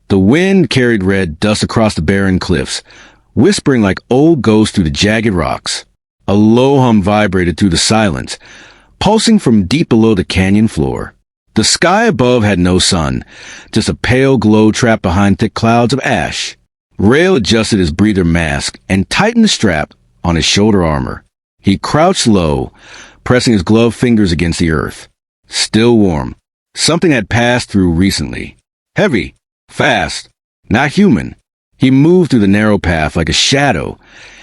The wind carried red dust across the barren cliffs, whispering like old ghosts through the jagged rocks. A low hum vibrated through the silence, pulsing from deep below the canyon floor. The sky above had no sun, just a pale glow trapped behind thick clouds of ash. Rail adjusted his breather mask and tightened the strap on his shoulder armor. He crouched low, pressing his gloved fingers against the earth. Still warm. Something had passed through recently. Heavy. Fast. Not human. He moved through the narrow path like a shadow,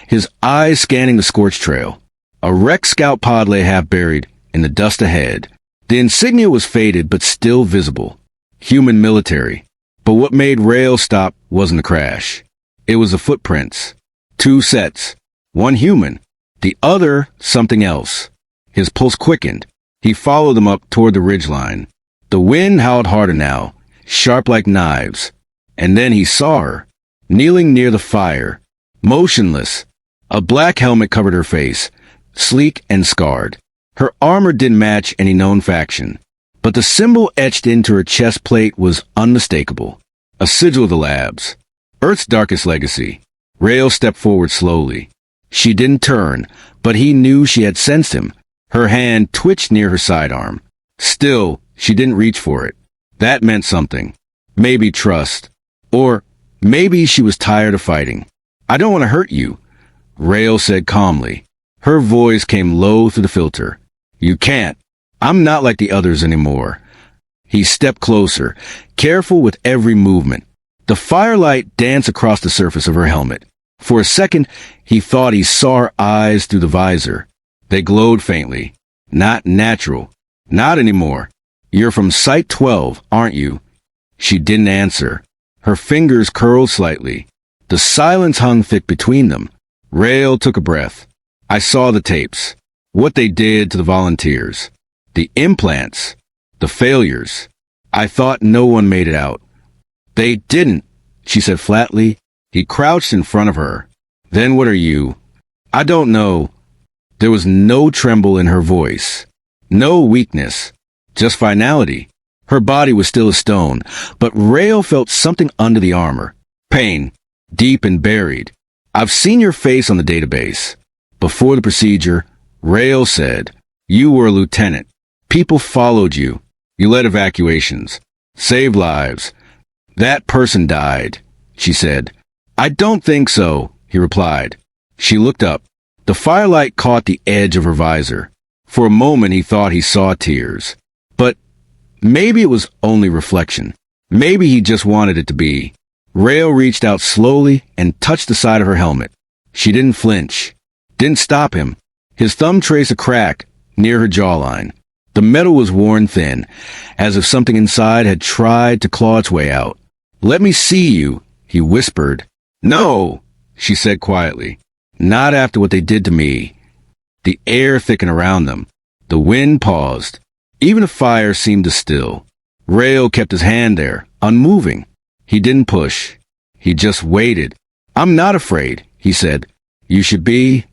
his eyes scanning the scorched trail. A wrecked scout pod lay half buried in the dust ahead. The insignia was faded but still visible. Human military. But what made Rail stop wasn't the crash. It was the footprints. 2 sets. One human. The other something else. His pulse quickened. He followed them up toward the ridgeline. The wind howled harder now, sharp like knives. And then he saw her, kneeling near the fire, motionless. A black helmet covered her face, sleek and scarred. Her armor didn't match any known faction, but the symbol etched into her chest plate was unmistakable. A sigil of the labs. Earth's darkest legacy. Rail stepped forward slowly. She didn't turn, but he knew she had sensed him. Her hand twitched near her sidearm. Still, she didn't reach for it. That meant something. Maybe trust. Or maybe she was tired of fighting. "I don't want to hurt you," Rail said calmly. Her voice came low through the filter. "You can't. I'm not like the others anymore." He stepped closer, careful with every movement. The firelight danced across the surface of her helmet. For a second, he thought he saw her eyes through the visor. They glowed faintly. Not natural. Not anymore. "You're from Site 12, aren't you?" She didn't answer. Her fingers curled slightly. The silence hung thick between them. Rail took a breath. "I saw the tapes. What they did to the volunteers. The implants. The failures. I thought no one made it out." "They didn't," she said flatly. He crouched in front of her. "Then what are you?" "I don't know." There was no tremble in her voice. No weakness. Just finality. Her body was still a stone, but Rail felt something under the armor. Pain. Deep and buried. "I've seen your face on the database." Before the procedure, Rail said, "You were a lieutenant. People followed you. You led evacuations. Saved lives. That person died," she said. "I don't think so," he replied. She looked up. The firelight caught the edge of her visor. For a moment he thought he saw tears. But maybe it was only reflection. Maybe he just wanted it to be. Rail reached out slowly and touched the side of her helmet. She didn't flinch. Didn't stop him. His thumb traced a crack near her jawline. The metal was worn thin, as if something inside had tried to claw its way out. "Let me see you," he whispered. "No," she said quietly. "Not after what they did to me." The air thickened around them. The wind paused. Even the fire seemed to still. Rail kept his hand there, unmoving. He didn't push. He just waited. "I'm not afraid," he said. "You should be."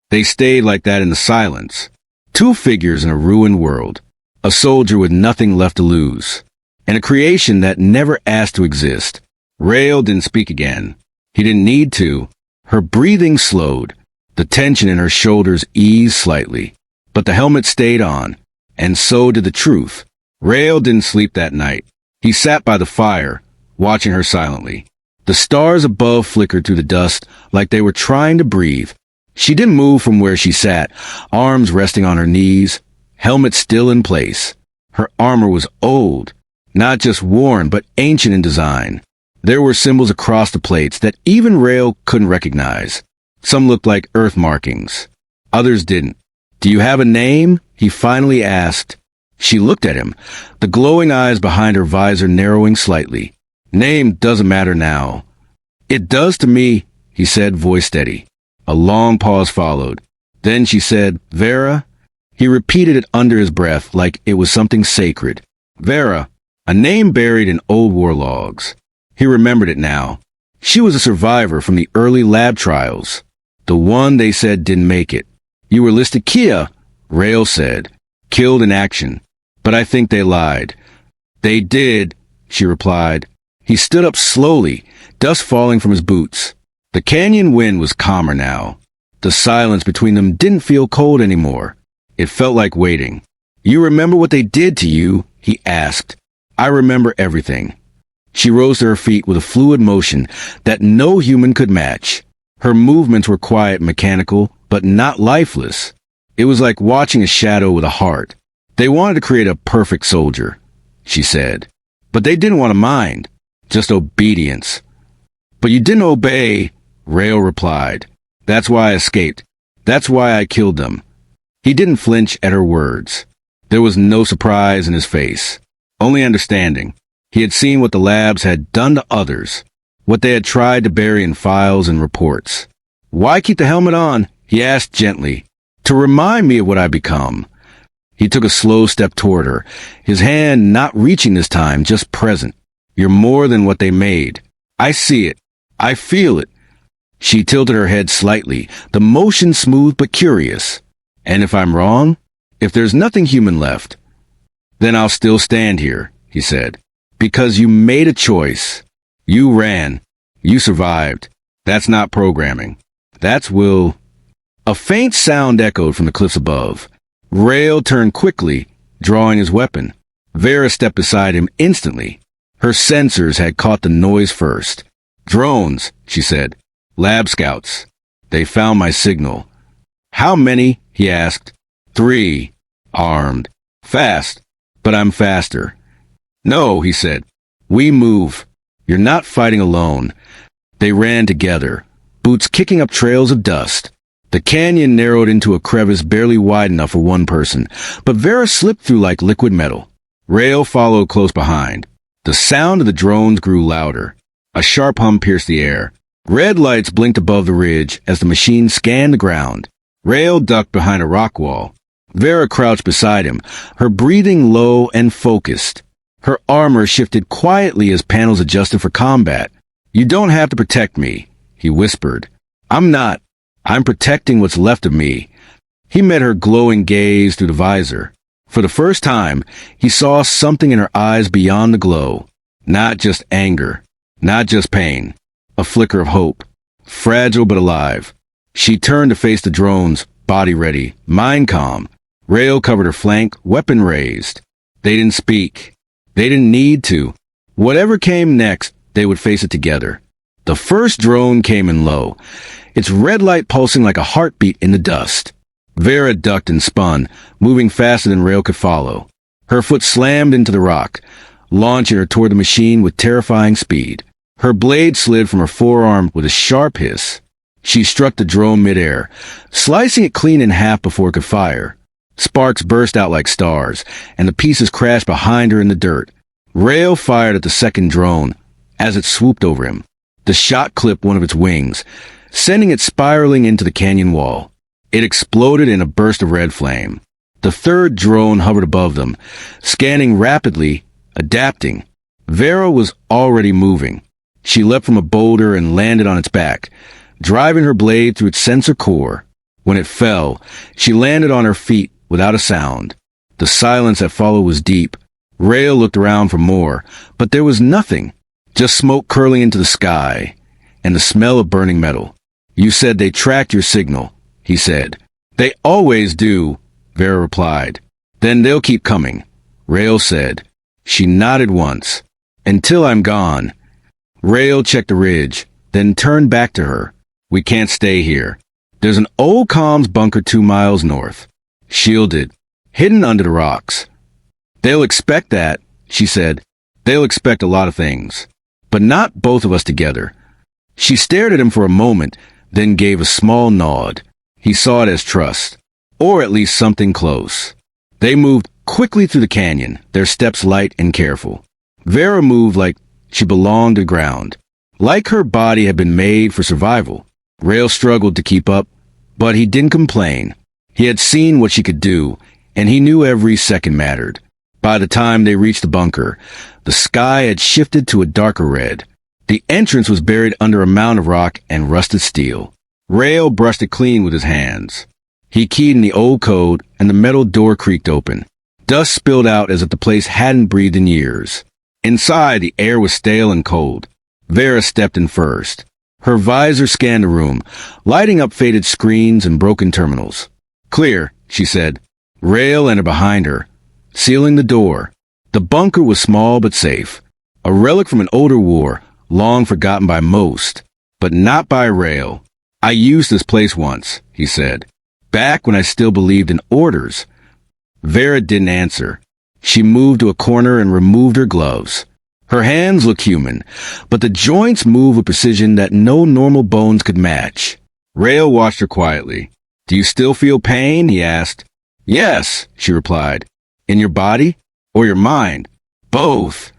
They stayed like that in the silence. 2 figures in a ruined world. A soldier with nothing left to lose. And a creation that never asked to exist. Rail didn't speak again. He didn't need to. Her breathing slowed. The tension in her shoulders eased slightly. But the helmet stayed on. And so did the truth. Rail didn't sleep that night. He sat by the fire, watching her silently. The stars above flickered through the dust like they were trying to breathe. She didn't move from where she sat, arms resting on her knees, helmet still in place. Her armor was old, not just worn, but ancient in design. There were symbols across the plates that even Rail couldn't recognize. Some looked like earth markings. Others didn't. "Do you have a name?" he finally asked. She looked at him, the glowing eyes behind her visor narrowing slightly. "Name doesn't matter now." "It does to me," he said, voice steady. A long pause followed. Then she said, "Vera?" He repeated it under his breath like it was something sacred. Vera, a name buried in old war logs. He remembered it now. She was a survivor from the early lab trials. The one they said didn't make it. "You were listed Kia," Rail said. "Killed in action. But I think they lied." "They did," she replied. He stood up slowly, dust falling from his boots. The canyon wind was calmer now. The silence between them didn't feel cold anymore. It felt like waiting. "You remember what they did to you?" he asked. "I remember everything." She rose to her feet with a fluid motion that no human could match. Her movements were quiet and mechanical, but not lifeless. It was like watching a shadow with a heart. "They wanted to create a perfect soldier," she said. "But they didn't want to mind, just obedience." "But you didn't obey," Rael replied. "That's why I escaped. That's why I killed them." He didn't flinch at her words. There was no surprise in his face, only understanding. He had seen what the labs had done to others, what they had tried to bury in files and reports. "Why keep the helmet on?" he asked gently. "To remind me of what I become." He took a slow step toward her, his hand not reaching this time, just present. "You're more than what they made. I see it. I feel it." She tilted her head slightly, the motion smooth but curious. "And if I'm wrong? If there's nothing human left?" "Then I'll still stand here," he said. "Because you made a choice. You ran. You survived. That's not programming. That's will." A faint sound echoed from the cliffs above. Rael turned quickly, drawing his weapon. Vera stepped beside him instantly. Her sensors had caught the noise first. "Drones," she said. "Lab scouts. They found my signal." "How many?" he asked. "3. Armed. Fast. But I'm faster." "No," he said. "We move. You're not fighting alone." They ran together, boots kicking up trails of dust. The canyon narrowed into a crevice barely wide enough for one person, but Vera slipped through like liquid metal. Rael followed close behind. The sound of the drones grew louder. A sharp hum pierced the air. Red lights blinked above the ridge as the machine scanned the ground. Rael ducked behind a rock wall. Vera crouched beside him, her breathing low and focused. Her armor shifted quietly as panels adjusted for combat. "You don't have to protect me," he whispered. "I'm not. I'm protecting what's left of me." He met her glowing gaze through the visor. For the first time, he saw something in her eyes beyond the glow. Not just anger, not just pain. A flicker of hope. Fragile but alive. She turned to face the drones, body ready, mind calm. Rael covered her flank, weapon raised. They didn't speak. They didn't need to. Whatever came next, they would face it together. The first drone came in low, its red light pulsing like a heartbeat in the dust. Vera ducked and spun, moving faster than Rael could follow. Her foot slammed into the rock, launching her toward the machine with terrifying speed. Her blade slid from her forearm with a sharp hiss. She struck the drone midair, slicing it clean in half before it could fire. Sparks burst out like stars, and the pieces crashed behind her in the dirt. Rael fired at the second drone as it swooped over him. The shot clipped one of its wings, sending it spiraling into the canyon wall. It exploded in a burst of red flame. The third drone hovered above them, scanning rapidly, adapting. Vera was already moving. She leapt from a boulder and landed on its back, driving her blade through its sensor core. When it fell, she landed on her feet without a sound. The silence that followed was deep. Rael looked around for more, but there was nothing, just smoke curling into the sky, and the smell of burning metal. "You said they tracked your signal," he said. "They always do," Vera replied. "Then they'll keep coming," Rael said. She nodded once. "Until I'm gone." Rael checked the ridge, then turned back to her. "We can't stay here. There's an old comms bunker 2 miles north. Shielded, hidden under the rocks." "They'll expect that," she said. "They'll expect a lot of things. But not both of us together." She stared at him for a moment, then gave a small nod. He saw it as trust, or at least something close. They moved quickly through the canyon, their steps light and careful. Vera moved like she belonged to the ground, like her body had been made for survival. Rael struggled to keep up, but he didn't complain. He had seen what she could do, and he knew every second mattered. By the time they reached the bunker, the sky had shifted to a darker red. The entrance was buried under a mound of rock and rusted steel. Rael brushed it clean with his hands. He keyed in the old code, and the metal door creaked open. Dust spilled out as if the place hadn't breathed in years. Inside, the air was stale and cold. Vera stepped in first. Her visor scanned the room, lighting up faded screens and broken terminals. "Clear," she said. Rail entered behind her, sealing the door. The bunker was small but safe, a relic from an older war, long forgotten by most, but not by Rail. "I used this place once," he said, "back when I still believed in orders." Vera didn't answer. She moved to a corner and removed her gloves. Her hands looked human, but the joints moved with precision that no normal bones could match. Rail watched her quietly. "Do you still feel pain?" he asked. "Yes," she replied. "In your body? Or your mind?" "Both."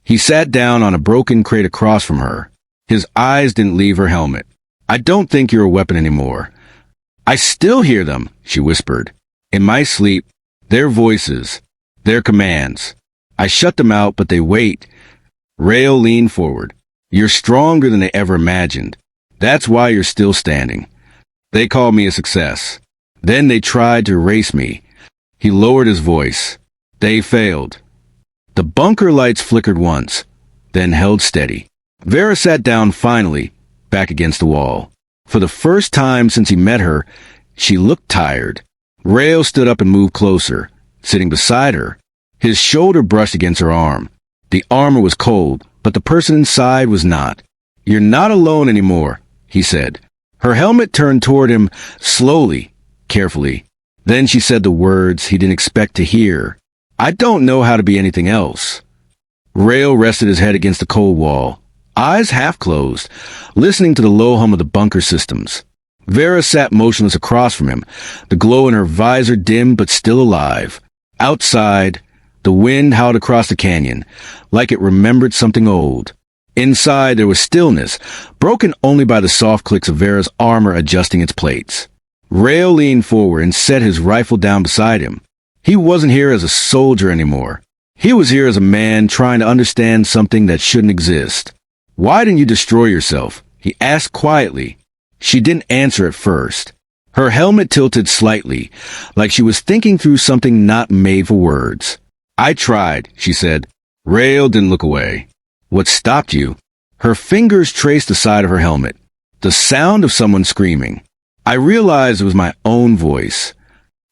He sat down on a broken crate across from her. His eyes didn't leave her helmet. "I don't think you're a weapon anymore." "I still hear them," she whispered. "In my sleep, their voices, their commands. I shut them out, but they wait." Rail leaned forward. "You're stronger than they ever imagined. That's why you're still standing. They called me a success. Then they tried to erase me." He lowered his voice. "They failed." The bunker lights flickered once, then held steady. Vera sat down finally, back against the wall. For the first time since he met her, she looked tired. Rail stood up and moved closer, sitting beside her. His shoulder brushed against her arm. The armor was cold, but the person inside was not. "You're not alone anymore," he said. Her helmet turned toward him slowly, carefully. Then she said the words he didn't expect to hear. "I don't know how to be anything else." Rail rested his head against the cold wall, eyes half closed, listening to the low hum of the bunker systems. Vera sat motionless across from him, the glow in her visor dim but still alive. Outside, the wind howled across the canyon, like it remembered something old. Inside, there was stillness, broken only by the soft clicks of Vera's armor adjusting its plates. Rail leaned forward and set his rifle down beside him. He wasn't here as a soldier anymore. He was here as a man trying to understand something that shouldn't exist. "Why didn't you destroy yourself?" he asked quietly. She didn't answer at first. Her helmet tilted slightly, like she was thinking through something not made for words. "I tried," she said. Rail didn't look away. "What stopped you?" Her fingers traced the side of her helmet. The sound of someone screaming. I realized it was my own voice.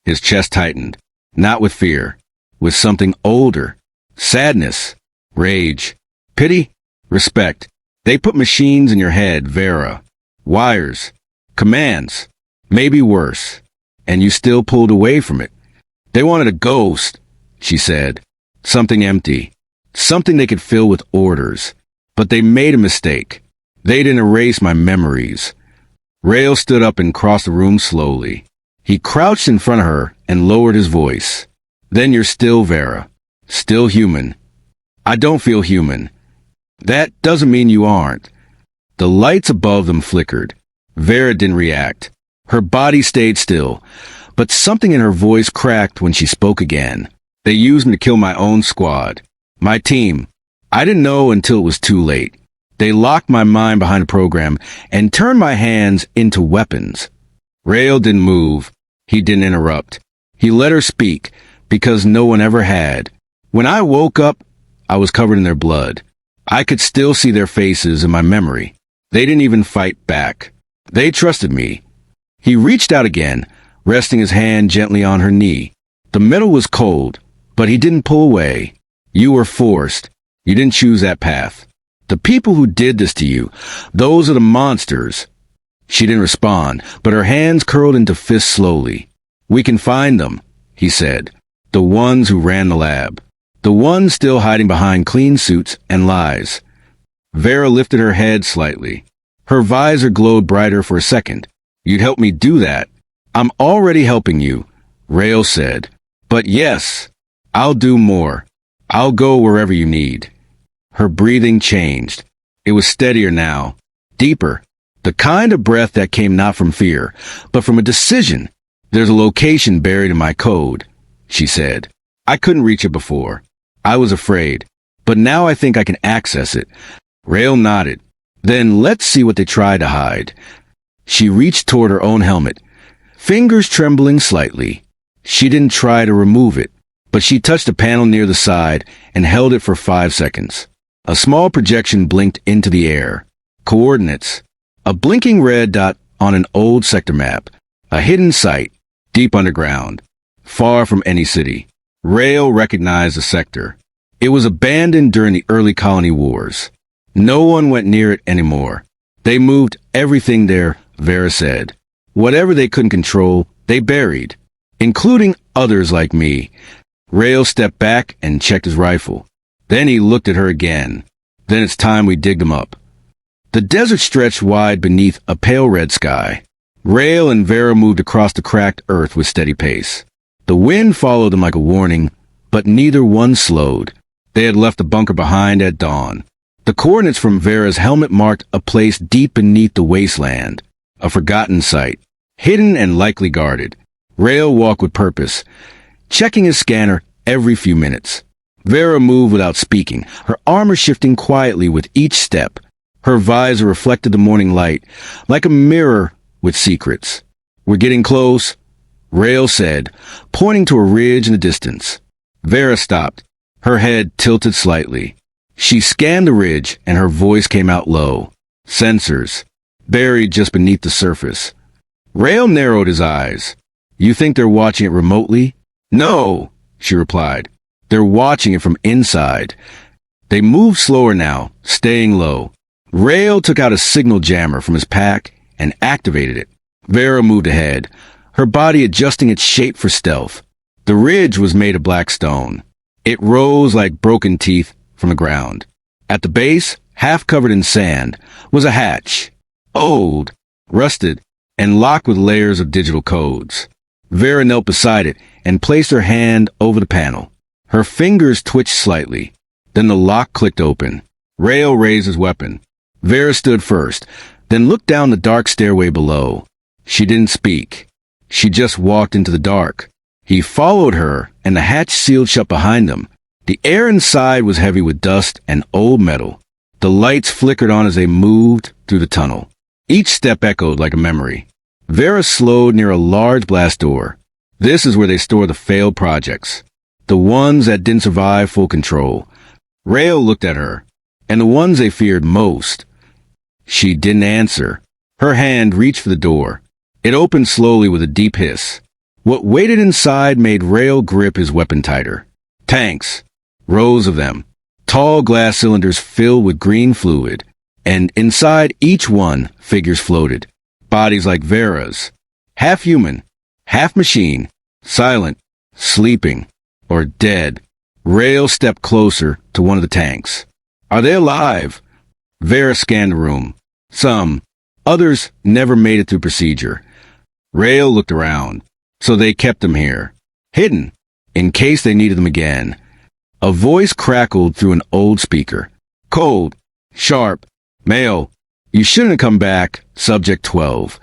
His chest tightened. Not with fear. With something older. Sadness. Rage. Pity. Respect. They put machines in your head, Vera. Wires. Commands. Maybe worse. And you still pulled away from it. They wanted a ghost, she said. Something empty. Something they could fill with orders. But they made a mistake. They didn't erase my memories. Rail stood up and crossed the room slowly. He crouched in front of her and lowered his voice. Then you're still Vera. Still human. I don't feel human. That doesn't mean you aren't. The lights above them flickered. Vera didn't react. Her body stayed still, but something in her voice cracked when she spoke again. They used me to kill my own squad. My team. I didn't know until it was too late. They locked my mind behind a program and turned my hands into weapons. Rail didn't move. He didn't interrupt. He let her speak, because no one ever had. When I woke up, I was covered in their blood. I could still see their faces in my memory. They didn't even fight back. They trusted me. He reached out again, resting his hand gently on her knee. The metal was cold, but he didn't pull away. You were forced. You didn't choose that path. The people who did this to you, those are the monsters. She didn't respond, but her hands curled into fists slowly. We can find them, he said. The ones who ran the lab. The ones still hiding behind clean suits and lies. Vera lifted her head slightly. Her visor glowed brighter for a second. You'd help me do that. I'm already helping you, Rail said. But yes, I'll do more. I'll go wherever you need. Her breathing changed. It was steadier now, deeper. The kind of breath that came not from fear, but from a decision. There's a location buried in my code, she said. I couldn't reach it before. I was afraid. But now I think I can access it. Rail nodded. Then let's see what they tried to hide. She reached toward her own helmet, fingers trembling slightly. She didn't try to remove it, but she touched a panel near the side and held it for 5 seconds. A small projection blinked into the air. Coordinates. A blinking red dot on an old sector map. A hidden site, deep underground, far from any city. Rail recognized the sector. It was abandoned during the early colony wars. No one went near it anymore. They moved everything there, Vera said. Whatever they couldn't control, they buried, including others like me. Rail stepped back and checked his rifle. Then he looked at her again. Then it's time we digged them up. The desert stretched wide beneath a pale red sky. Rail and Vera moved across the cracked earth with steady pace. The wind followed them like a warning, but neither one slowed. They had left the bunker behind at dawn. The coordinates from Vera's helmet marked a place deep beneath the wasteland, a forgotten site, hidden and likely guarded. Rail walked with purpose, checking his scanner every few minutes. Vera moved without speaking, her armor shifting quietly with each step. Her visor reflected the morning light, like a mirror with secrets. We're getting close, Rail said, pointing to a ridge in the distance. Vera stopped, her head tilted slightly. She scanned the ridge, and her voice came out low. Sensors, buried just beneath the surface. Rail narrowed his eyes. You think they're watching it remotely? No, she replied. They're watching it from inside. They moved slower now, staying low. Rail took out a signal jammer from his pack and activated it. Vera moved ahead, her body adjusting its shape for stealth. The ridge was made of black stone. It rose like broken teeth from the ground. At the base, half covered in sand, was a hatch. Old, rusted, and locked with layers of digital codes. Vera knelt beside it and placed her hand over the panel. Her fingers twitched slightly. Then the lock clicked open. Rail raised his weapon. Vera stood first, then looked down the dark stairway below. She didn't speak. She just walked into the dark. He followed her, and the hatch sealed shut behind them. The air inside was heavy with dust and old metal. The lights flickered on as they moved through the tunnel. Each step echoed like a memory. Vera slowed near a large blast door. This is where they store the failed projects. The ones that didn't survive full control. Rail looked at her, and the ones they feared most. She didn't answer. Her hand reached for the door. It opened slowly with a deep hiss. What waited inside made Rail grip his weapon tighter. Tanks. Rows of them. Tall glass cylinders filled with green fluid. And inside each one, figures floated. Bodies like Vera's. Half human. Half machine. Silent. Sleeping. Or dead. Rail stepped closer to one of the tanks. Are they alive? Vera scanned the room. Some. Others never made it through procedure. Rail looked around. So they kept them here. Hidden. In case they needed them again. A voice crackled through an old speaker. Cold. Sharp. Male. You shouldn't have come back. Subject 12.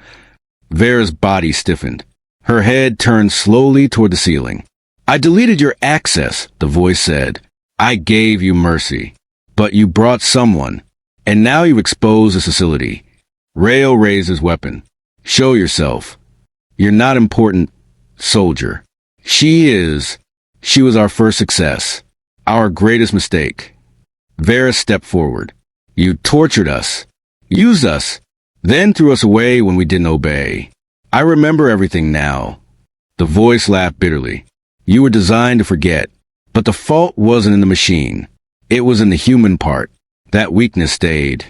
Vera's body stiffened. Her head turned slowly toward the ceiling. I deleted your access, the voice said. I gave you mercy. But you brought someone. And now you've exposed this facility. Rail raised his weapon. Show yourself. You're not important, soldier. She is. She was our first success. Our greatest mistake. Vera stepped forward. You tortured us. Used us. Then threw us away when we didn't obey. I remember everything now. The voice laughed bitterly. You were designed to forget. But the fault wasn't in the machine. It was in the human part. That weakness stayed.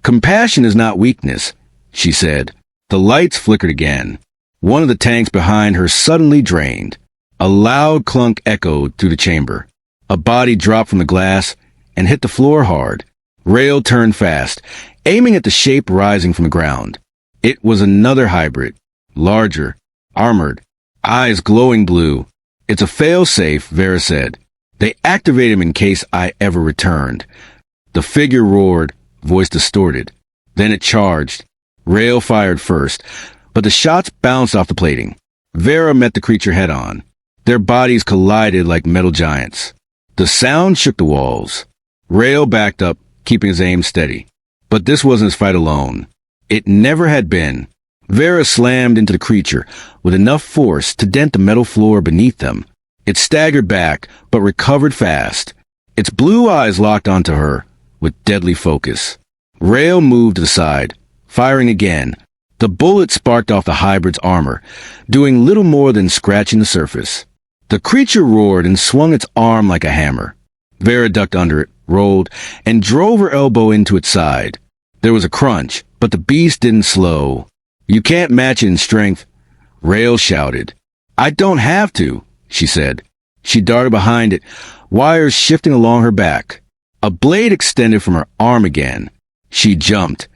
Compassion is not weakness, she said. The lights flickered again. One of the tanks behind her suddenly drained. A loud clunk echoed through the chamber. A body dropped from the glass and hit the floor hard. Rail turned fast, aiming at the shape rising from the ground. It was another hybrid. Larger. Armored. Eyes glowing blue. It's a fail-safe, Vera said. They activate him in case I ever returned. The figure roared, voice distorted. Then it charged. Rail fired first, but the shots bounced off the plating. Vera met the creature head-on. Their bodies collided like metal giants. The sound shook the walls. Rail backed up, keeping his aim steady. But this wasn't his fight alone. It never had been. Vera slammed into the creature with enough force to dent the metal floor beneath them. It staggered back, but recovered fast. Its blue eyes locked onto her, with deadly focus. Rail moved to the side, firing again. The bullet sparked off the hybrid's armor, doing little more than scratching the surface. The creature roared and swung its arm like a hammer. Vera ducked under it, rolled, and drove her elbow into its side. There was a crunch, but the beast didn't slow. "You can't match it in strength," Rail shouted. "I don't have to," she said. She darted behind it, wires shifting along her back. A blade extended from her arm again. She jumped,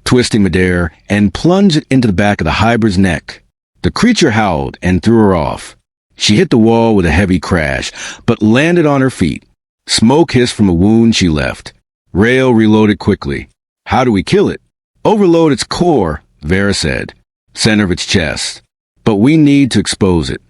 twisting midair, and plunged it into the back of the hybrid's neck. The creature howled and threw her off. She hit the wall with a heavy crash, but landed on her feet. Smoke hissed from a wound she left. Rail reloaded quickly. "How do we kill it?" "Overload its core," Vera said. "Center of its chest. But we need to expose it."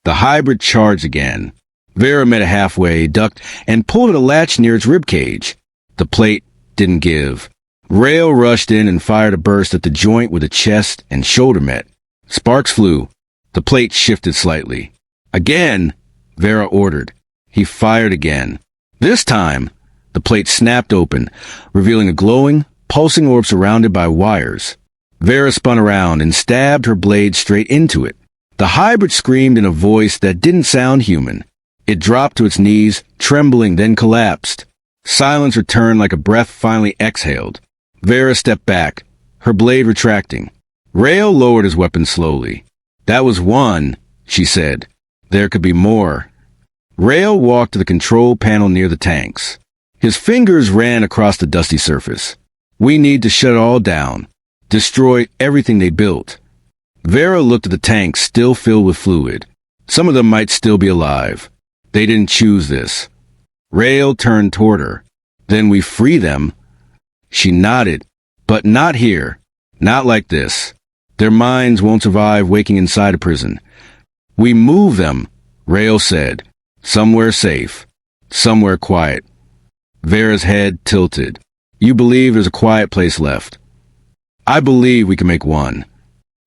The hybrid charged again. Vera met it halfway, ducked, and pulled at a latch near its ribcage. The plate didn't give. Rail rushed in and fired a burst at the joint where the chest and shoulder met. Sparks flew. The plate shifted slightly. "Again," Vera ordered. He fired again. This time, the plate snapped open, revealing a glowing, pulsing orb surrounded by wires. Vera spun around and stabbed her blade straight into it. The hybrid screamed in a voice that didn't sound human. It dropped to its knees, trembling, then collapsed. Silence returned like a breath finally exhaled. Vera stepped back, her blade retracting. Rail lowered his weapon slowly. "That was one," she said. "There could be more." Rail walked to the control panel near the tanks. His fingers ran across the dusty surface. "We need to shut it all down. Destroy everything they built." Vera looked at the tanks still filled with fluid. Some of them might still be alive. They didn't choose this. Rail turned toward her. "Then we free them." She nodded. "But not here. Not like this. Their minds won't survive waking inside a prison. We move them," Rail said. "Somewhere safe. Somewhere quiet." Vera's head tilted. "You believe there's a quiet place left?" "I believe we can make one."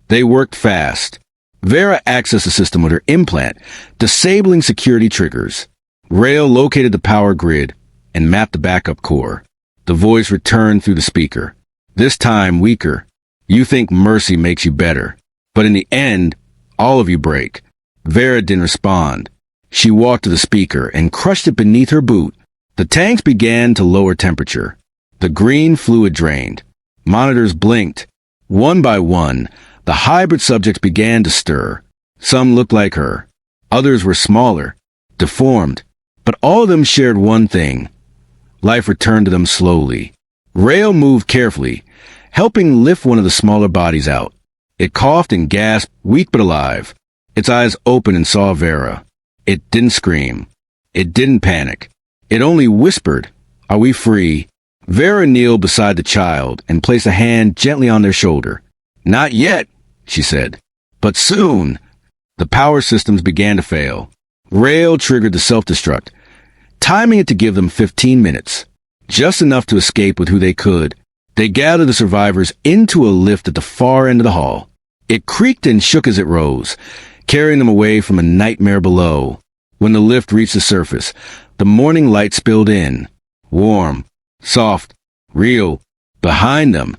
They worked fast. Vera accessed the system with her implant, disabling security triggers. Rail located the power grid and mapped the backup core. The voice returned through the speaker. This time weaker. "You think mercy makes you better. But in the end, all of you break." Vera didn't respond. She walked to the speaker and crushed it beneath her boot. The tanks began to lower temperature. The green fluid drained. Monitors blinked. One by one, the hybrid subjects began to stir. Some looked like her. Others were smaller, deformed. But all of them shared one thing. Life returned to them slowly. Rail moved carefully, helping lift one of the smaller bodies out. It coughed and gasped, weak but alive. Its eyes opened and saw Vera. It didn't scream. It didn't panic. It only whispered, "Are we free?" Vera kneeled beside the child and placed a hand gently on their shoulder. "Not yet," she said. "But soon." The power systems began to fail. Rail triggered the self-destruct, timing it to give them 15 minutes. Just enough to escape with who they could. They gathered the survivors into a lift at the far end of the hall. It creaked and shook as it rose, carrying them away from a nightmare below. When the lift reached the surface, the morning light spilled in. Warm, soft, real. Behind them,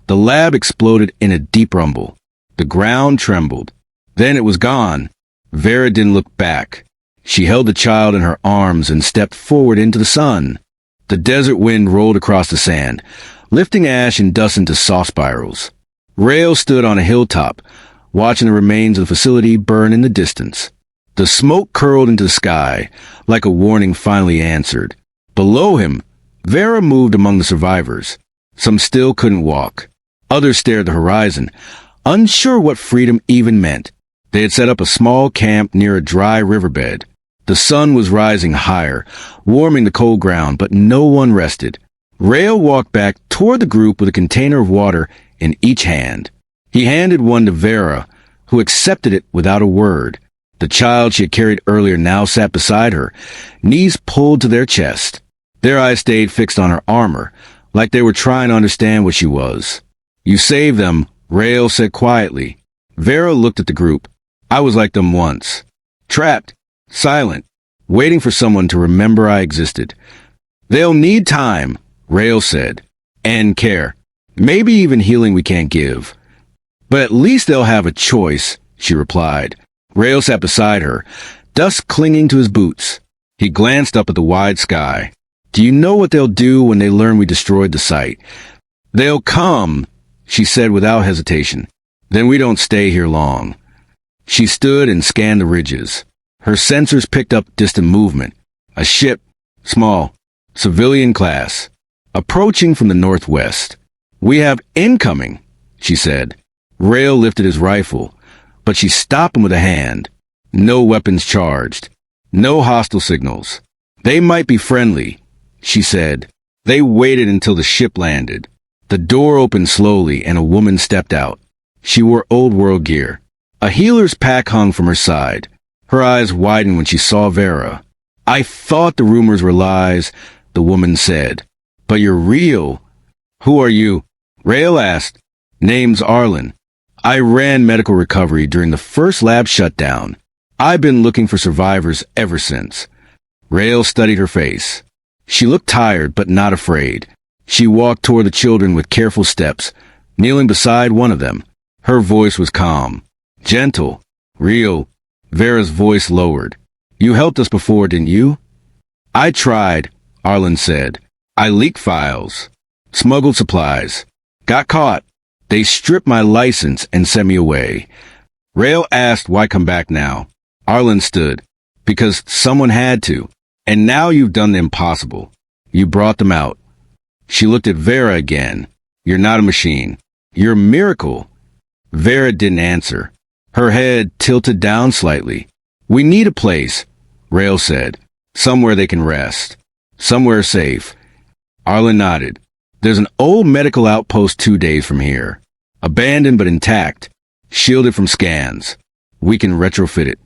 the lab exploded in a deep rumble. The ground trembled. Then it was gone. Vera didn't look back. She held the child in her arms and stepped forward into the sun. The desert wind rolled across the sand, lifting ash and dust into soft spirals. Rail stood on a hilltop, watching the remains of the facility burn in the distance. The smoke curled into the sky, like a warning finally answered. Below him, Vera moved among the survivors. Some still couldn't walk. Others stared at the horizon, unsure what freedom even meant. They had set up a small camp near a dry riverbed. The sun was rising higher, warming the cold ground, but no one rested. Rail walked back toward the group with a container of water in each hand. He handed one to Vera, who accepted it without a word. The child she had carried earlier now sat beside her, knees pulled to their chest. Their eyes stayed fixed on her armor, like they were trying to understand what she was. "You saved them," Rail said quietly. Vera looked at the group. "I was like them once. Trapped, silent, waiting for someone to remember I existed. They'll need time, Rail said, and care. Maybe even healing we can't give. But at least they'll have a choice, she replied. Rail sat beside her, dust clinging to his boots. He glanced up at the wide sky. Do you know what they'll do when they learn we destroyed the site? They'll come, she said without hesitation. Then we don't stay here long. She stood and scanned the ridges. Her sensors picked up distant movement. A ship, small, civilian class, approaching from the northwest. We have incoming, she said. Rail lifted his rifle, but she stopped him with a hand. No weapons charged. No hostile signals. They might be friendly, she said. They waited until the ship landed. The door opened slowly and a woman stepped out. She wore old-world gear. A healer's pack hung from her side. Her eyes widened when she saw Vera. I thought the rumors were lies, the woman said. But you're real. Who are you? Rail asked. Name's Arlen. I ran medical recovery during the first lab shutdown. I've been looking for survivors ever since. Rail studied her face. She looked tired but not afraid. She walked toward the children with careful steps, kneeling beside one of them. Her voice was calm, gentle, real. Vera's voice lowered. You helped us before, didn't you? I tried, Arlen said. I leaked files, smuggled supplies, got caught. They stripped my license and sent me away. Rail asked why come back now. Arlen stood. Because someone had to. And now you've done the impossible. You brought them out. She looked at Vera again. You're not a machine. You're a miracle. Vera didn't answer. Her head tilted down slightly. We need a place, Rail said. Somewhere they can rest. Somewhere safe. Arlen nodded. There's an old medical outpost 2 days from here. Abandoned but intact. Shielded from scans. We can retrofit it.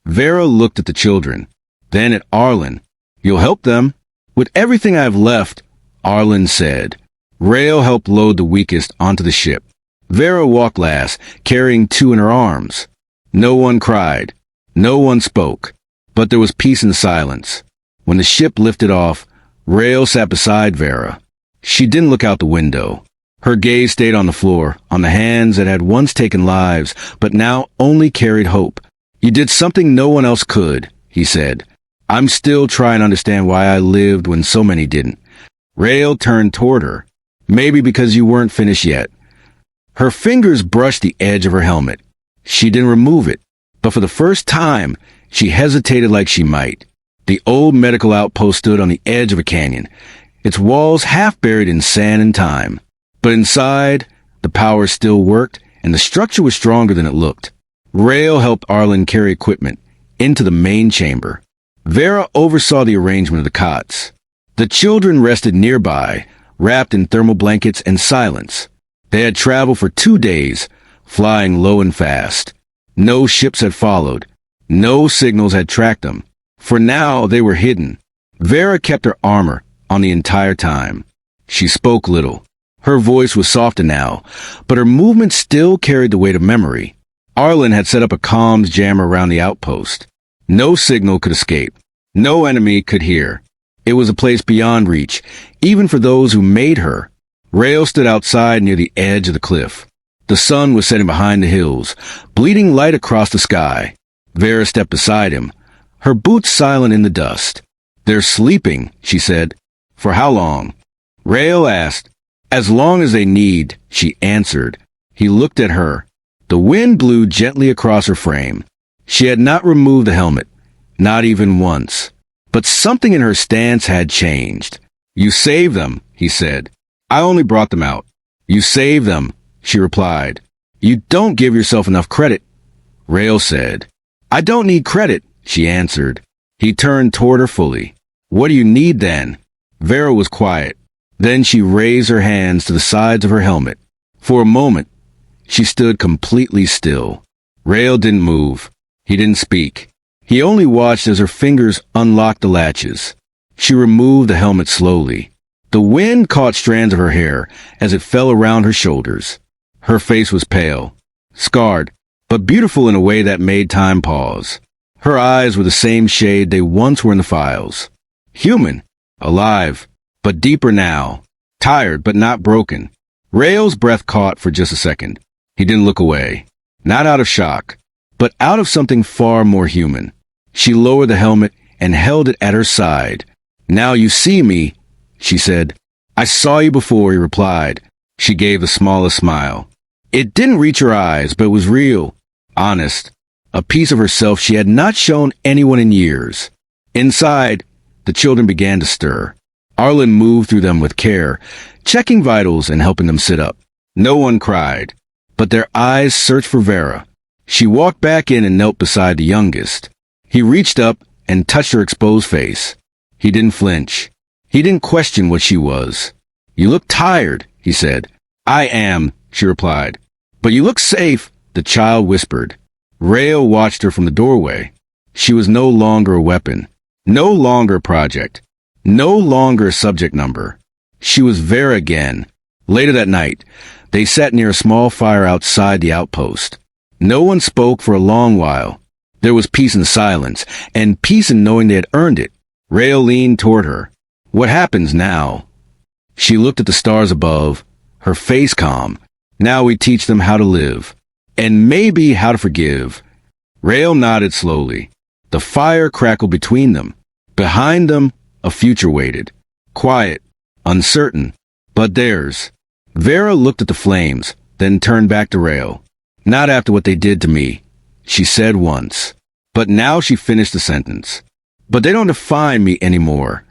Vera looked at the children. Then at Arlen. You'll help them? With everything I've left, Arlen said. Rail helped load the weakest onto the ship. Vera walked last, carrying 2 in her arms. No one cried. No one spoke. But there was peace and silence. When the ship lifted off, Rail sat beside Vera. She didn't look out the window. Her gaze stayed on the floor, on the hands that had once taken lives, but now only carried hope. You did something no one else could, he said. I'm still trying to understand why I lived when so many didn't. Rail turned toward her. Maybe because you weren't finished yet. Her fingers brushed the edge of her helmet. She didn't remove it, but for the first time, she hesitated like she might. The old medical outpost stood on the edge of a canyon, its walls half buried in sand and time. But inside, the power still worked, and the structure was stronger than it looked. Rail helped Arlen carry equipment into the main chamber. Vera oversaw the arrangement of the cots. The children rested nearby, wrapped in thermal blankets and silence. They had traveled for 2 days, flying low and fast. No ships had followed. No signals had tracked them. For now, they were hidden. Vera kept her armor on the entire time. She spoke little. Her voice was softer now, but her movement still carried the weight of memory. Arlen had set up a comms jammer around the outpost. No signal could escape. No enemy could hear. It was a place beyond reach, even for those who made her. Rail stood outside near the edge of the cliff. The sun was setting behind the hills, bleeding light across the sky. Vera stepped beside him, her boots silent in the dust. They're sleeping, she said. For how long? Rail asked. As long as they need, she answered. He looked at her. The wind blew gently across her frame. She had not removed the helmet, not even once. But something in her stance had changed. You saved them, he said. I only brought them out. You saved them, she replied. You don't give yourself enough credit, Rail said. I don't need credit, she answered. He turned toward her fully. What do you need then? Vera was quiet. Then she raised her hands to the sides of her helmet. For a moment, she stood completely still. Rail didn't move. He didn't speak. He only watched as her fingers unlocked the latches. She removed the helmet slowly. The wind caught strands of her hair as it fell around her shoulders. Her face was pale, scarred, but beautiful in a way that made time pause. Her eyes were the same shade they once were in the files. Human, alive, but deeper now. Tired, but not broken. Rael's breath caught for just a second. He didn't look away. Not out of shock, but out of something far more human. She lowered the helmet and held it at her side. "Now you see me," she said. "I saw you before," he replied. She gave the smallest smile. It didn't reach her eyes, but it was real, honest, a piece of herself she had not shown anyone in years. Inside, the children began to stir. Arlen moved through them with care, checking vitals and helping them sit up. No one cried, but their eyes searched for Vera. She walked back in and knelt beside the youngest. He reached up and touched her exposed face. He didn't flinch. He didn't question what she was. "You look tired," he said. "I am," she replied. "But you look safe," the child whispered. Rael watched her from the doorway. She was no longer a weapon, no longer a project, no longer a subject number. She was Vera again. Later that night, they sat near a small fire outside the outpost. No one spoke for a long while. There was peace in silence, and peace in knowing they had earned it. Rael leaned toward her. "What happens now?" She looked at the stars above, her face calm. "Now we teach them how to live, and maybe how to forgive." Rael nodded slowly. The fire crackled between them. Behind them, a future waited. Quiet, uncertain, but theirs. Vera looked at the flames, then turned back to Rael. "Not after what they did to me," she said once. But now she finished the sentence. "But they don't define me anymore."